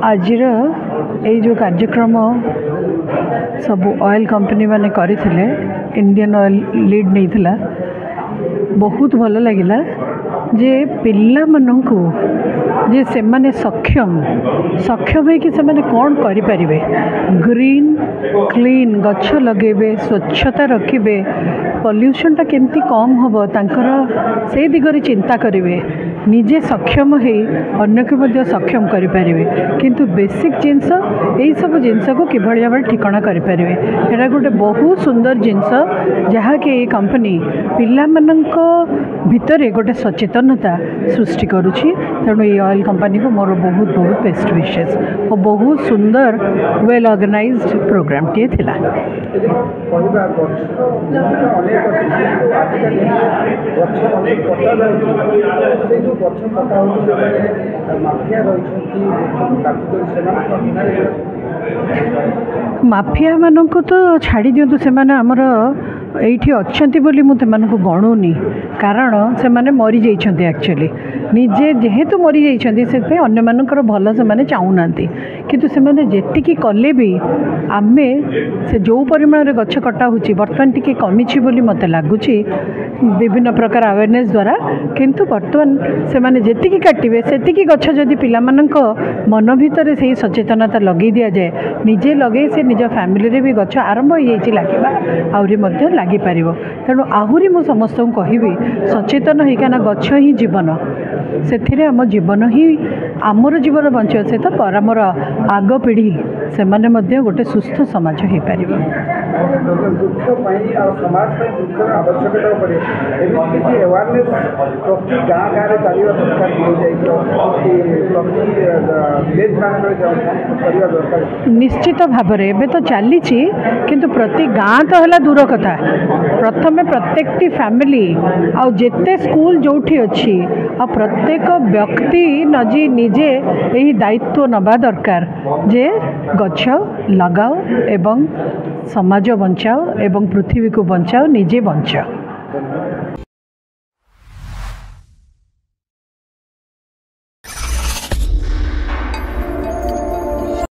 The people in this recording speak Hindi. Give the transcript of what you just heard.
आज जो कार्यक्रम सब ऑयल कंपनी माने करथिले इंडियन ऑयल लीड नहीं थिला बहुत भल लगिला जे पिल्ला मनंकु जे से माने सक्षम है कि से माने कौन करि परिबे ग्रीन क्लीन गछ लगेबे स्वच्छता रखिबे पॉल्यूशन टा केमती कम होबो तांकर से दिगरे चिंता करिवे निजे सक्षम है अन्य को मध्य सक्षम करि परिबे किंतु बेसिक जिंस यही सब जिनस को किभଳି भाव ठिकाना करि परिबे एटा गोटे बहुत सुंदर जिनस जहाँ कि ये कंपनी पिल्ला मनंक भितरे गोटे सचेतनता सृष्टि करुछि तेणु ये ऑयल कंपनी को मोर बहुत बहुत बेस्ट विशेष और बहुत सुंदर वेल ऑर्गेनाइज्ड प्रोग्राम टे थिला। माफिया मानक तो छाड़ी दिंतु से आमर ये अच्छा बोली मुझे गणुनी कारण से माने मरी जाइछन्ति एक्चुअली निजे जेहेतु मरी जाइछन्ति से अन्य मानकर भल से चाहूना किंतु से माने जेतिकी कले भी आमे से जो परिमाण रे गछ कटा होची बर्तमान टिके कमिछि बोली मते लागुछि विभिन्न प्रकार अवेयरनेस द्वारा किंतु बर्तमान से माने जेतिकी काटिबे सेतिकी गछ जदि पिला मानक मन भितर से सचेतनता लगे दिया जाए निजे लगे से निज फैमिली रे भी गछ आरंभ हो जाइछि लागिबा आउरी मध्य लागि पारिबो तेणु आहुरी मु समस्त कहबी सचेतन होइकाना गछ ही जीवन से आम जीवन ही आमर जीवन बंचा सहित पर आमर आग पीढ़ी से माने गोटे सुस्थ समाज हो पार। निश्चित भाव में तो चली किंतु प्रति गाँ तो है दूर कथा प्रथम प्रत्येक फैमिली आ जेते स्कूल जो अच्छी आ प्रत्येक व्यक्ति नजी निजे यही दायित्व नबा दरकार जे गछ लगाओ एवं समाज बंचाओ एवं पृथ्वी को बंचाओ निजे बंचाओ।